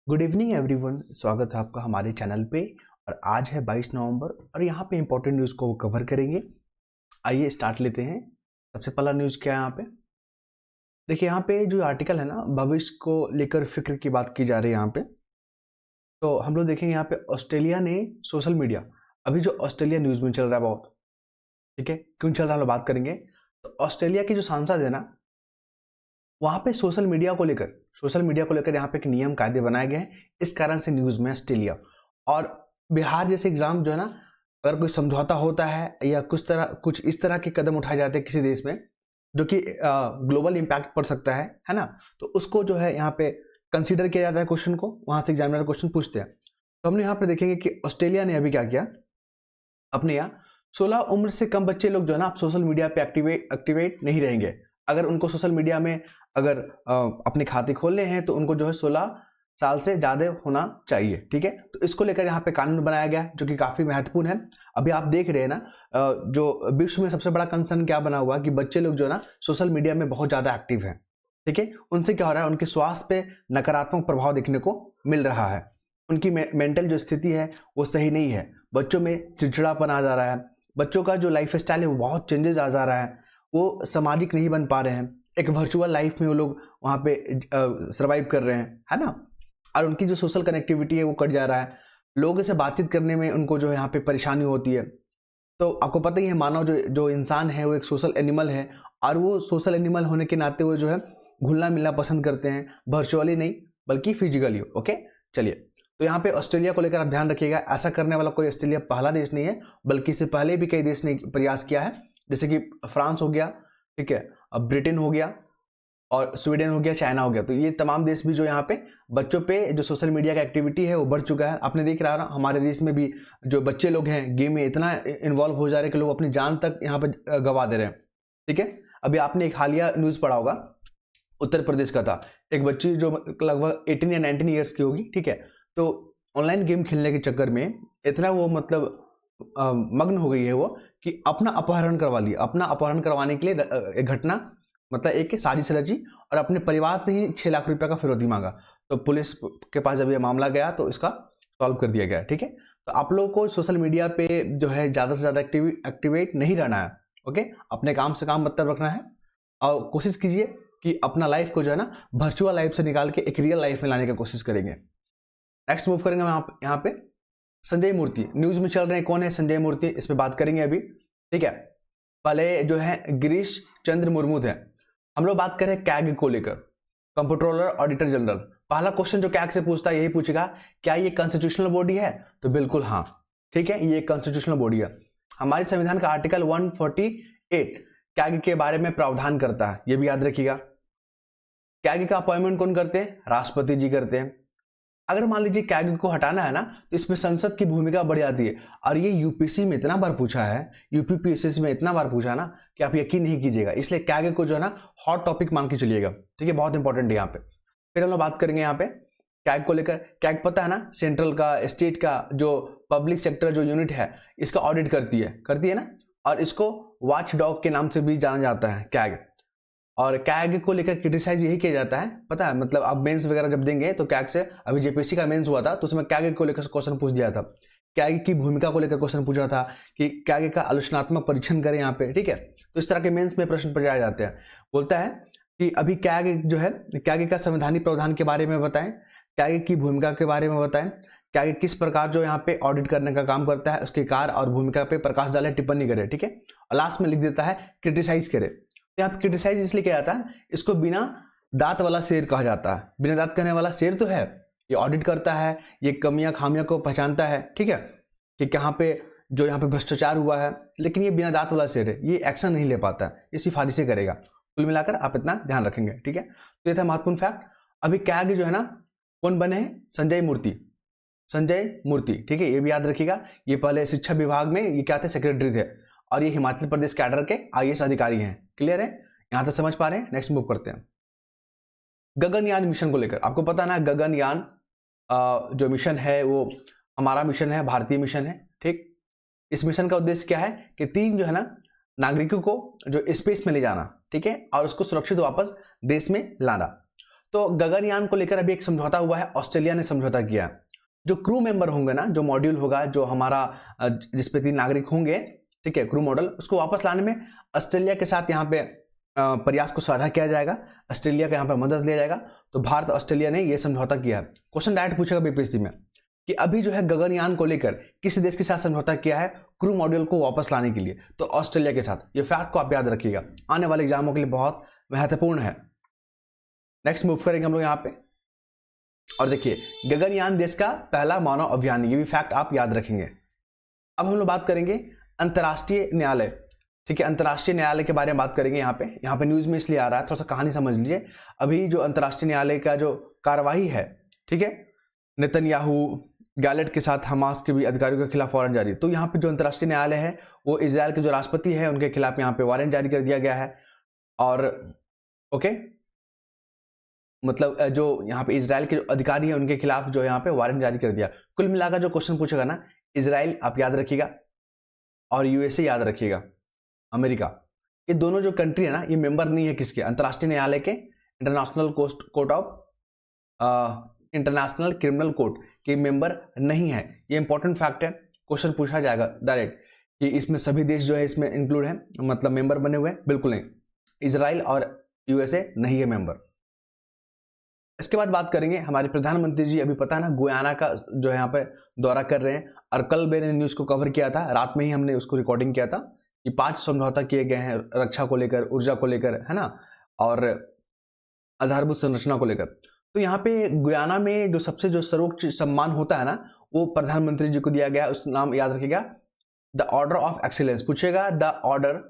Good evening everyone, स्वागत है आपका हमारे चैनल पे। और आज है 22 नवंबर और यहाँ पे इंपॉर्टेंट न्यूज़ को कवर करेंगे। आइए स्टार्ट लेते हैं। सबसे पहला न्यूज़ क्या है यहाँ पे, देखिए यहाँ पे जो आर्टिकल है ना, भविष्य को लेकर फिक्र की बात की जा रही है यहाँ पे। तो हम लोग देखेंगे यहाँ पे ऑस्ट्रेलिया ने सोशल मीडिया, अभी जो ऑस्ट्रेलिया न्यूज़ में चल रहा है बहुत, ठीक है, क्यों चल रहा है हम लोग बात करेंगे। तो ऑस्ट्रेलिया की जो सांसद है ना, वहाँ पे सोशल मीडिया को लेकर यहाँ पे एक नियम कायदे बनाए गए हैं। इस कारण से न्यूज़ में ऑस्ट्रेलिया और बिहार जैसे एग्जाम जो है ना, अगर कोई समझौता होता है या कुछ इस तरह के कदम उठाए जाते हैं किसी देश में जो कि ग्लोबल इम्पैक्ट पड़ सकता है ना, तो उसको जो है यहाँ पे कंसीडर किया जाता है क्वेश्चन को, वहाँ से एग्जामिनर क्वेश्चन पूछते हैं। तो हमने यहाँ पे देखेंगे कि ऑस्ट्रेलिया ने अभी क्या किया, अपने यहाँ 16 उम्र से कम बच्चे लोग जो है ना, आप सोशल मीडिया पे एक्टिवेट नहीं रहेंगे। अगर उनको सोशल मीडिया में अगर अपने खाते खोलने हैं तो उनको जो है 16 साल से ज़्यादा होना चाहिए, ठीक है। तो इसको लेकर यहाँ पे कानून बनाया गया है जो कि काफ़ी महत्वपूर्ण है। अभी आप देख रहे हैं ना, जो विश्व में सबसे बड़ा कंसर्न क्या बना हुआ कि बच्चे लोग जो है ना सोशल मीडिया में बहुत ज़्यादा एक्टिव हैं, ठीक है। उनसे क्या हो रहा है, उनके स्वास्थ्य पे नकारात्मक प्रभाव देखने को मिल रहा है। उनकी मेंटल जो स्थिति है वो सही नहीं है। बच्चों में चिड़चिड़ापन आ जा रहा है, बच्चों का जो लाइफ स्टाइल है वो बहुत चेंजेस आ जा रहा है, वो सामाजिक नहीं बन पा रहे हैं। एक वर्चुअल लाइफ में वो लोग वहाँ पे सर्वाइव कर रहे हैं, है ना। और उनकी जो सोशल कनेक्टिविटी है वो कट जा रहा है। लोगों से बातचीत करने में उनको जो है यहाँ पे परेशानी होती है। तो आपको पता ही है, मानव जो इंसान है वो एक सोशल एनिमल है, और वो सोशल एनिमल होने के नाते वो जो है घुलना मिलना पसंद करते हैं, वर्चुअली नहीं बल्कि फिजिकली। ओके, चलिए। तो यहाँ पे ऑस्ट्रेलिया को लेकर आप ध्यान रखिएगा, ऐसा करने वाला कोई ऑस्ट्रेलिया पहला देश नहीं है, बल्कि इससे पहले भी कई देश ने प्रयास किया है, जैसे कि फ्रांस हो गया, ठीक है, अब ब्रिटेन हो गया, और स्वीडन हो गया, चाइना हो गया। तो ये तमाम देश भी जो यहाँ पे बच्चों पे जो सोशल मीडिया का एक्टिविटी है वो बढ़ चुका है। आपने देख रहा है ना, हमारे देश में भी जो बच्चे लोग हैं गेम में इतना इन्वॉल्व हो जा रहे हैं कि लोग अपनी जान तक यहाँ पे गवा दे रहे हैं, ठीक है। अभी आपने एक हालिया न्यूज़ पढ़ा होगा, उत्तर प्रदेश का था। एक बच्ची जो लगभग 18 या 19 ईयर्स की होगी, ठीक है, तो ऑनलाइन गेम खेलने के चक्कर में इतना वो मतलब मग्न हो गई है वो कि अपना अपहरण करवा लिया। अपना अपहरण करवाने के लिए एक घटना, मतलब एक साजिश रची और अपने परिवार से ही 6 लाख रुपए का फिरौती मांगा। तो पुलिस के पास जब ये मामला गया तो इसका सॉल्व कर दिया गया, ठीक है। तो आप लोगों को सोशल मीडिया पे जो है ज़्यादा से ज़्यादा एक्टिवेट नहीं रहना है, ओके। अपने काम से काम मतलब रखना है और कोशिश कीजिए कि अपना लाइफ को जो है ना वर्चुअल लाइफ से निकाल के एक रियल लाइफ में लाने की कोशिश करेंगे। नेक्स्ट मूव करेंगे हम यहाँ पे संजय मूर्ति, न्यूज़ में चल रहे हैं। कौन है संजय मूर्ति, इस पर बात करेंगे अभी, ठीक है। पहले जो है गिरीश चंद्र मुर्मू थे। हम लोग बात करें कैग को लेकर, कंप्ट्रोलर ऑडिटर जनरल। पहला क्वेश्चन जो कैग से पूछता है यही पूछेगा, क्या ये कॉन्स्टिट्यूशनल बॉडी है? तो बिल्कुल हाँ, ठीक है, ये कॉन्स्टिट्यूशनल बॉडी है। हमारे संविधान का आर्टिकल 148 कैग के बारे में प्रावधान करता है, ये भी याद रखिएगा। कैग का अपॉइंटमेंट कौन करते हैं? राष्ट्रपति जी करते हैं। अगर मान लीजिए कैग को हटाना है ना, तो इसमें संसद की भूमिका बढ़ जाती है। और ये यूपीसी में इतना बार पूछा है, यूपीपीएससी में इतना बार पूछा है ना कि आप यकीन नहीं कीजिएगा। इसलिए कैग को जो है ना हॉट टॉपिक मान के चलिएगा, ठीक है, बहुत इंपॉर्टेंट है यहाँ पे। फिर हम लोग बात करेंगे यहाँ पे कैग को लेकर। कैग पता है ना, सेंट्रल का, स्टेट का जो पब्लिक सेक्टर जो यूनिट है इसका ऑडिट करती है ना, और इसको वॉच डॉग के नाम से भी जाना जाता है कैग। और कैग को लेकर क्रिटिसाइज यही किया जाता है, पता है, मतलब आप मेंस वगैरह जब देंगे तो कैग से, अभी जेपीएससी का मेंस हुआ था तो उसमें कैग को लेकर क्वेश्चन पूछ दिया था, कैग की भूमिका को लेकर क्वेश्चन पूछा था कि कैग का आलोचनात्मक परीक्षण करें यहाँ पे, ठीक है। तो इस तरह के मेंस में प्रश्न पूछाए जाते हैं। बोलता है कि अभी कैग जो है, कैग का संवैधानिक प्रावधान के बारे में बताएं, कैग की भूमिका के बारे में बताएं, कैग किस प्रकार जो यहाँ पे ऑडिट करने का काम करता है, उसके कार्य और भूमिका पे प्रकाश डाले, टिप्पणी करे, ठीक है। और लास्ट में लिख देता है क्रिटिसाइज करे। यहाँ पे क्रिटिसाइज इसलिए किया जाता है, इसको बिना दांत वाला शेर कहा जाता है। बिना दांत कहने वाला शेर तो है, ये ऑडिट करता है, ये कमियां खामियां को पहचानता है, ठीक है, कि कहाँ पे जो यहाँ पे भ्रष्टाचार हुआ है, लेकिन ये बिना दांत वाला शेर है, ये एक्शन नहीं ले पाता है, ये सिफारिशें करेगा। कुल मिलाकर आप इतना ध्यान रखेंगे, ठीक है। तो ये था महत्वपूर्ण फैक्ट। अभी कैग जो है ना कौन बने हैं? संजय मूर्ति, ठीक है, ये भी याद रखिएगा। ये पहले शिक्षा विभाग में ये क्या थे? सेक्रेटरी थे, और ये हिमाचल प्रदेश कैडर के आईएएस अधिकारी हैं। क्लियर है, यहां तक समझ पा रहे हैं? नेक्स्ट मूव करते हैं गगनयान मिशन को लेकर। आपको पता है ना, गगनयान जो मिशन है वो हमारा मिशन है, भारतीय मिशन है, ठीक। इस मिशन का उद्देश्य क्या है कि 3 जो है ना नागरिकों को जो स्पेस में ले जाना, ठीक है, और उसको सुरक्षित वापस देश में लाना। तो गगनयान को लेकर अभी एक समझौता हुआ है, ऑस्ट्रेलिया ने समझौता किया है। जो क्रू मेंबर होंगे ना, जो मॉड्यूल होगा, जो हमारा जिसपे 3 नागरिक होंगे, ठीक है, क्रू मॉडल, उसको वापस लाने में ऑस्ट्रेलिया के साथ यहाँ पे प्रयास को साझा किया जाएगा, ऑस्ट्रेलिया का यहाँ पे मदद लिया जाएगा। तो भारत ऑस्ट्रेलिया ने ये समझौता किया है। क्वेश्चन डायरेक्ट पूछेगा बीपीएससी में कि अभी जो है गगनयान को लेकर किस देश के साथ समझौता किया है क्रू मॉड्यूल को वापस लाने के लिए, तो ऑस्ट्रेलिया के साथ। ये फैक्ट को आप याद रखिएगा, आने वाले एग्जामों के लिए बहुत महत्वपूर्ण है। नेक्स्ट मूव करेंगे हम लोग यहाँ पे, और देखिए गगनयान देश का पहला मानव अभियान, ये भी फैक्ट आप याद रखेंगे। अब हम लोग बात करेंगे अंतर्राष्ट्रीय न्यायालय, ठीक है, अंतर्राष्ट्रीय न्यायालय के बारे में बात करेंगे। यहाँ पे न्यूज में इसलिए आ रहा है, थोड़ा सा कहानी समझ लीजिए। अभी जो अंतर्राष्ट्रीय न्यायालय का जो कार्रवाई है, ठीक है, नेतन्याहू गैलेट के साथ हमास के भी अधिकारियों के खिलाफ वारंट जारी। तो यहाँ पे जो अंतर्राष्ट्रीय न्यायालय है वो इजराइल के जो राष्ट्रपति है उनके खिलाफ यहाँ पे वारंट जारी कर दिया गया है। और ओके, मतलब जो यहाँ पे इजराइल के जो अधिकारी हैं उनके खिलाफ जो यहाँ पे वारंट जारी कर दिया। कुल मिलाकर जो क्वेश्चन पूछेगा ना, इजराइल आप याद रखिएगा और यूएसए याद रखिएगा, अमेरिका, ये दोनों जो कंट्री है ना, ये मेंबर नहीं है किसके, अंतर्राष्ट्रीय न्यायालय के, international court of international criminal court के मेंबर नहीं है। ये इंपॉर्टेंट फैक्ट है, क्वेश्चन पूछा जाएगा डायरेक्ट कि इसमें सभी देश जो है इसमें इंक्लूड है, मतलब मेंबर बने हुए हैं, बिल्कुल नहीं, इजराइल और यूएसए नहीं है मेंबर। इसके बाद बात करेंगे हमारे प्रधानमंत्री जी, अभी पता है ना गुयाना का जो है यहाँ पे दौरा कर रहे हैं, और कल मैंने न्यूज़ को कवर किया था, रात में ही हमने उसको रिकॉर्डिंग किया था कि 5 समझौता किए गए हैं रक्षा को लेकर, ऊर्जा को लेकर, है ना, और आधारभूत संरचना को लेकर। तो यहाँ पे गुयाना में जो सबसे जो सर्वोच्च सम्मान होता है ना, वो प्रधानमंत्री जी को दिया गया, उस नाम याद रखिएगा, द ऑर्डर ऑफ एक्सीलेंस। पूछेगा द ऑर्डर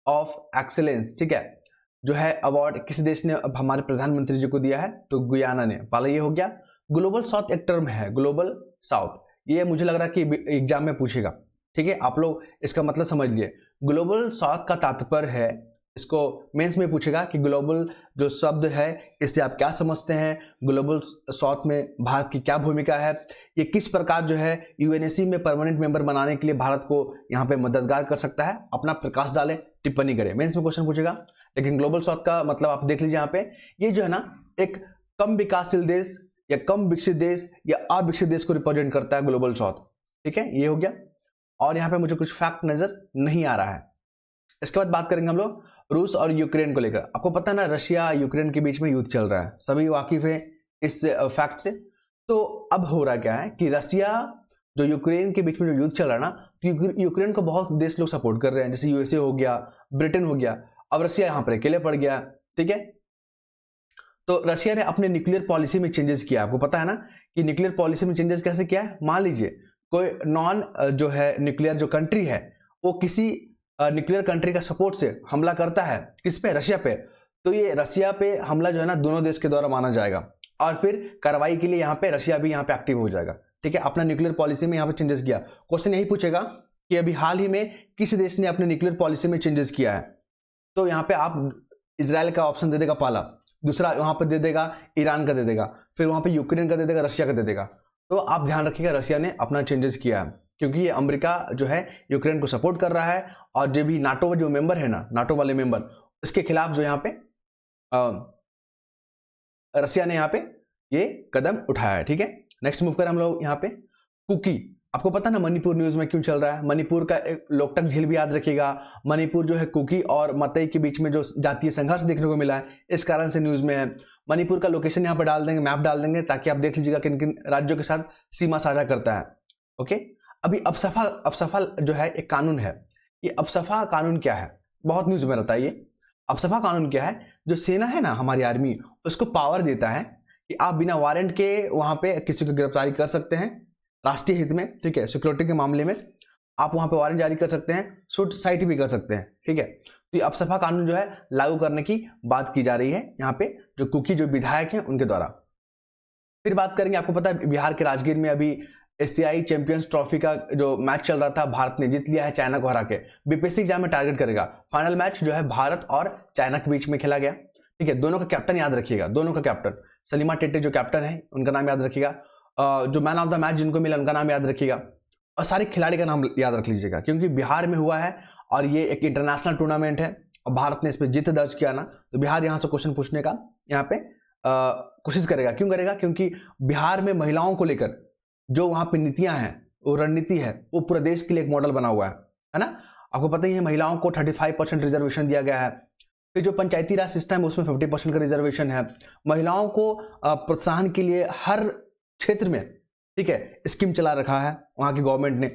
ऑफ एक्सीलेंस, ठीक है, जो है अवार्ड किस देश ने अब हमारे प्रधानमंत्री जी को दिया है, तो गुयाना ने। पहले ये हो गया। ग्लोबल साउथ एक टर्म है, ग्लोबल साउथ, ये मुझे लग रहा है कि एग्जाम में पूछेगा, ठीक है, आप लोग इसका मतलब समझ लिए। ग्लोबल साउथ का तात्पर्य है, इसको मेंस में पूछेगा कि ग्लोबल जो शब्द है इससे आप क्या समझते हैं, ग्लोबल साउथ में भारत की क्या भूमिका है, ये किस प्रकार जो है यूएनएससी में परमानेंट मेंबर बनाने के लिए भारत को यहाँ पे मददगार कर सकता है। अपना प्रकाश डालें, टिप्पणी करें, मेंस में क्वेश्चन पूछेगा। लेकिन ग्लोबल साउथ का मतलब आप देख लीजिए, यहाँ पे ये जो है ना एक कम विकासशील देश या कम विकसित देश या अविकसित देश को रिप्रेजेंट करता है ग्लोबल साउथ, ठीक है, ये हो गया। और यहाँ पे मुझे कुछ फैक्ट नजर नहीं आ रहा है। इसके बाद बात करेंगे हम लोग रूस और यूक्रेन को लेकर। आपको पता है ना रशिया यूक्रेन के बीच में युद्ध चल रहा है, सभी वाकिफ है इस फैक्ट से। तो अब हो रहा क्या है कि रशिया जो यूक्रेन के बीच में जो युद्ध चल रहा है ना, तो यूक्रेन को बहुत देश लोग सपोर्ट कर रहे हैं, जैसे यूएसए हो गया, ब्रिटेन हो गया। अब रशिया यहाँ पर अकेले पड़ गया, ठीक है। तो रशिया ने अपने न्यूक्लियर पॉलिसी में चेंजेस किया। आपको पता है ना कि न्यूक्लियर पॉलिसी में चेंजेस कैसे किया है। मान लीजिए कोई नॉन जो है न्यूक्लियर जो कंट्री है वो किसी न्यूक्लियर कंट्री का सपोर्ट से हमला करता है, किस पे, रशिया पे, तो ये रशिया पे हमला जो है ना दोनों देश के द्वारा माना जाएगा, और फिर कार्रवाई के लिए यहाँ पे रशिया भी यहाँ पे एक्टिव हो जाएगा, ठीक है। अपना न्यूक्लियर पॉलिसी में यहाँ पे चेंजेस किया। क्वेश्चन यही पूछेगा कि अभी हाल ही में किस देश ने अपने न्यूक्लियर पॉलिसी में चेंजेस किया है। तो यहाँ पे आप इजराइल का ऑप्शन दे देगा पहला, दूसरा वहां पर दे देगा ईरान का दे देगा, फिर वहां पे यूक्रेन का दे देगा, रशिया का दे देगा। तो आप ध्यान रखिएगा रशिया ने अपना चेंजेस किया है, क्योंकि ये अमेरिका जो है यूक्रेन को सपोर्ट कर रहा है, और जो भी नाटो जो मेंबर है ना, नाटो वाले मेंबर, उसके खिलाफ जो यहाँ पे रशिया ने यहाँ पे ये कदम उठाया है, ठीक है। नेक्स्ट मूव करें हम लोग यहाँ पे कुकी। आपको पता ना मणिपुर न्यूज में क्यों चल रहा है। मणिपुर का एक लोकटक झील भी याद रखिएगा। मणिपुर जो है कुकी और मतई के बीच में जो जातीय संघर्ष देखने को मिला है, इस कारण से न्यूज में है। मणिपुर का लोकेशन यहाँ पर डाल देंगे, मैप डाल देंगे, ताकि आप देख लीजिएगा किन किन राज्यों के साथ सीमा साझा करता है, ओके। अभी अफसफा जो है एक कानून है। ये अफसफा कानून क्या है, बहुत न्यूज में रहता है ये। अफसफा कानून क्या है, जो सेना है ना हमारी आर्मी, उसको पावर देता है कि आप बिना वारंट के वहां पे किसी को गिरफ्तारी कर सकते हैं राष्ट्रीय हित में, ठीक है। सिक्योरिटी के मामले में आप वहां पे वारंट जारी कर सकते हैं, सुसाइटी भी कर सकते हैं, ठीक है। तो ये अफसफा कानून जो है लागू करने की बात की जा रही है यहाँ पे, जो कुकी जो विधायक हैं उनके द्वारा। फिर बात करेंगे, आपको पता है बिहार के राजगीर में अभी एशियाई चैंपियंस ट्रॉफी का जो मैच चल रहा था, भारत ने जीत लिया है चाइना को हरा के। बीपीएससी एग्जाम में टारगेट करेगा। फाइनल मैच जो है भारत और चाइना के बीच में खेला गया, ठीक है। दोनों का कैप्टन याद रखिएगा, दोनों का कैप्टन, सलीमा टेटे जो कैप्टन है उनका नाम याद रखिएगा, जो मैन ऑफ द मैच जिनको मिला उनका नाम याद रखिएगा, और सारे खिलाड़ी का नाम याद रख लीजिएगा, क्योंकि बिहार में हुआ है और ये एक इंटरनेशनल टूर्नामेंट है और भारत ने इस पर जीत दर्ज किया ना, तो बिहार यहाँ से क्वेश्चन पूछने का यहाँ पे कोशिश करेगा। क्यों करेगा? क्योंकि बिहार में महिलाओं को लेकर जो वहाँ पे नीतियाँ हैं, वो रणनीति है, वो पूरे देश के लिए एक मॉडल बना हुआ है ना। आपको पता ही है महिलाओं को 35% रिजर्वेशन दिया गया है। फिर जो पंचायती राज सिस्टम है उसमें 50% का रिजर्वेशन है। महिलाओं को प्रोत्साहन के लिए हर क्षेत्र में, ठीक है, स्कीम चला रखा है वहाँ की गवर्नमेंट ने,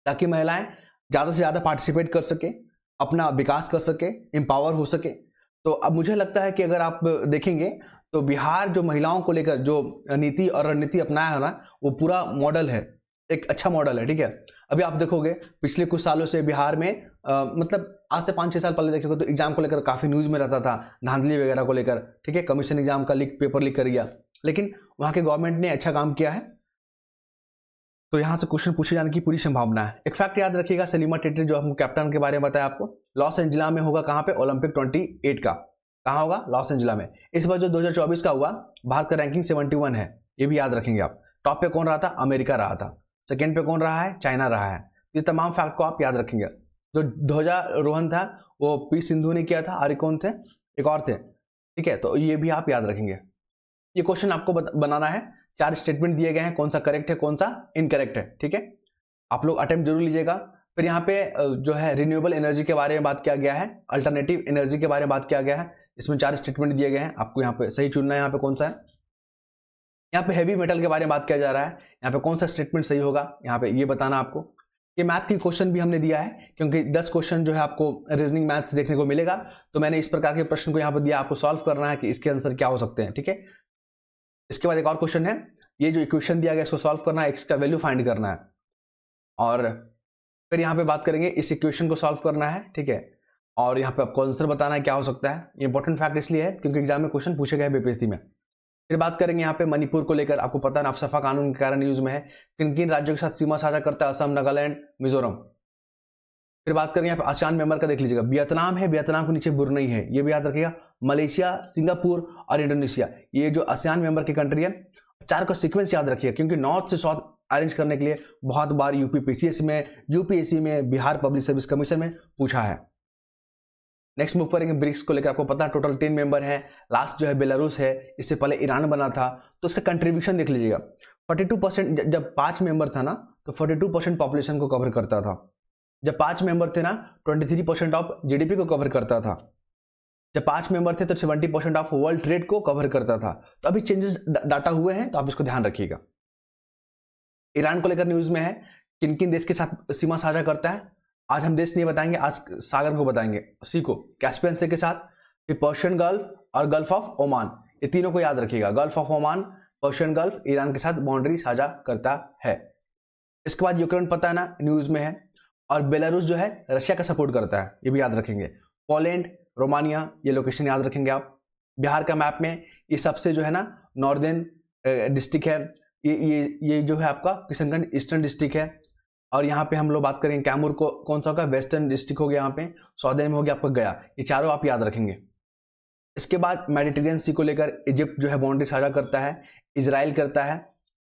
ताकि महिलाएं ज़्यादा से ज़्यादा पार्टिसिपेट कर सके, अपना विकास कर सके, एम्पावर हो सके। तो अब मुझे लगता है कि अगर आप देखेंगे तो बिहार जो महिलाओं को लेकर जो नीति और रणनीति अपनाया है ना, वो पूरा मॉडल है, एक अच्छा मॉडल है, ठीक है। अभी आप देखोगे पिछले कुछ सालों से बिहार में मतलब आज से 5-6 साल पहले देखोगे तो एग्जाम को लेकर काफ़ी न्यूज़ में रहता था, धांधली वगैरह को लेकर, ठीक है, कमीशन एग्जाम का पेपर लीक कर गया, लेकिन वहाँ के गवर्नमेंट ने अच्छा काम किया है, तो यहाँ से क्वेश्चन पूछे जाने की पूरी संभावना है। एक फैक्ट याद रखिएगा, सलीमा टेटरी जो हम कैप्टन के बारे में बताया आपको, लॉस एंजिला में होगा, कहाँ पे? ओलंपिक 28 का, कहाँ होगा? लॉस एंजिला में। इस बार जो 2024 का हुआ, भारत का रैंकिंग 71 है, ये भी याद रखेंगे आप। टॉप पे कौन रहा था? अमेरिका रहा था। सेकेंड पे कौन रहा है? चाइना रहा है। ये तमाम फैक्ट को आप याद रखेंगे। जो ध्वजारोहण था वो पी सिंधु ने किया था, और कौन थे? एक और थे, ठीक है, तो ये भी आप याद रखेंगे। ये क्वेश्चन आपको बनाना है, 4 स्टेटमेंट दिए गए हैं, कौन सा करेक्ट है, कौन सा इनकरेक्ट है, ठीक है, आप लोग अटेम्प्ट जरूर लीजिएगा। फिर यहाँ पे जो है रिन्यूएबल एनर्जी के बारे में बात किया गया है, अल्टरनेटिव एनर्जी के बारे में बात किया गया है, इसमें 4 स्टेटमेंट दिए गए हैं, आपको यहाँ पे सही चुनना है, यहाँ पे कौन सा है। यहाँ पे हैवी मेटल के बारे में बात किया जा रहा है, यहाँ पे कौन सा स्टेटमेंट सही होगा, यहाँ पे ये बताना आपको। ये मैथ की क्वेश्चन भी हमने दिया है, क्योंकि 10 क्वेश्चन जो है आपको रीजनिंग मैथ से देखने को मिलेगा, तो मैंने इस प्रकार के प्रश्न को यहाँ पर दिया, आपको सॉल्व करना है कि इसके आंसर क्या हो सकते हैं, ठीक है। इसके बाद एक और क्वेश्चन है, ये जो इक्वेशन दिया गया इसको सॉल्व करना है, एक्स का वैल्यू फाइंड करना है, और फिर यहाँ पे बात करेंगे इस इक्वेशन को सॉल्व करना है, ठीक है, और यहाँ पे आपको आंसर बताना है क्या हो सकता है। ये इंपॉर्टेंट फैक्ट इसलिए है क्योंकि एग्जाम में क्वेश्चन पूछे गए बीपीएससी में। फिर बात करेंगे यहाँ पे मणिपुर को लेकर, आपको पता है नाफसफा कानून के कारण न्यूज में है, किन किन राज्यों के साथ सीमा साझा करता है? असम, नागालैंड, मिजोरम। फिर बात करेंगे यहाँ पे आसियान मेंबर का, देख लीजिएगा, वियतनाम है, वियतनाम के नीचे ब्रुनई है, ये भी याद रखिएगा। मलेशिया, सिंगापुर और इंडोनेशिया, ये जो आसियान मेंबर की कंट्री है। 4 का सीक्वेंस याद रखिएगा, क्योंकि नॉर्थ से साउथ अरेंज करने के लिए बहुत बार यूपीपीसीएस में, यूपीएससी में, बिहार पब्लिक सर्विस कमीशन में पूछा है। नेक्स्ट मूव करेंगे ब्रिक्स को लेकर, आपको पता है टोटल 10 मेंबर हैं, लास्ट जो है बेलारूस है, इससे पहले ईरान बना था, तो इसका कंट्रीब्यूशन देख लीजिएगा। 42%, जब 5 मेंबर था ना तो 42% पॉपुलेशन को कवर करता था। जब 5 मेंबर थे ना 23% ऑफ जीडीपी को कवर करता था। जब 5 मेंबर थे तो 70% ऑफ वर्ल्ड ट्रेड को कवर करता था। तो अभी चेंजेस डाटा हुए हैं, तो आप इसको ध्यान रखिएगा। ईरान को लेकर न्यूज में है, किन किन देश के साथ सीमा साझा करता है। आज हम देश नहीं बताएंगे, आज सागर को बताएंगे, सी को, कैस्पियन सी के साथ, फिर पर्शियन गल्फ और गल्फ ऑफ ओमान, ये तीनों को याद रखिएगा। Gulf of Oman, Persian gulf, Iran के साथ बाउंड्री साझा करता है। इसके बाद यूक्रेन पता है ना न्यूज में है, और बेलारूस जो है रशिया का सपोर्ट करता है, ये भी याद रखेंगे। पोलैंड, रोमानिया, ये लोकेशन याद रखेंगे आप। बिहार का मैप में ये सबसे जो है ना नॉर्दर्न डिस्ट्रिक्ट है, ये जो है आपका किशनगंज ईस्टर्न डिस्ट्रिक्ट है। और यहाँ पे हम लोग बात करेंगे कैमूर को, कौन सा होगा? वेस्टर्न डिस्ट्रिक्ट हो गया, यहाँ पे सौदर्न में हो गया आपका गया। ये चारों आप याद रखेंगे। इसके बाद मेडिटेरियन सी को लेकर इजिप्ट जो है बाउंड्री साझा करता है, इजराइल करता है,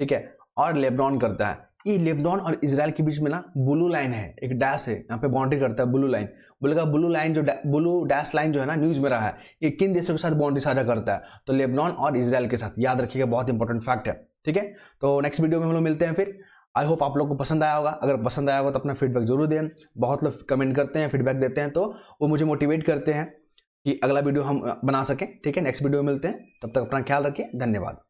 ठीक है, और लेबनान करता है। ये लेबनान और इजराइल के बीच में ना ब्लू लाइन है, एक डैश है, यहाँ पे बाउंड्री करता है ब्लू लाइन। बोलेगा ब्लू लाइन जो ब्लू डैश लाइन जो है ना न्यूज में रहा है, ये किन देशों के साथ बाउंड्री साझा करता है? तो लेबनान और इजराइल के साथ, याद रखिएगा, बहुत इंपॉर्टेंट फैक्ट है, ठीक है। तो नेक्स्ट वीडियो में हम लोग मिलते हैं फिर। आई होप आप लोग को पसंद आया होगा। अगर पसंद आया होगा तो अपना फीडबैक जरूर दें। बहुत लोग कमेंट करते हैं, फीडबैक देते हैं, तो वो मुझे मोटिवेट करते हैं कि अगला वीडियो हम बना सकें, ठीक है। नेक्स्ट वीडियो में मिलते हैं, तब तक अपना ख्याल रखिए, धन्यवाद।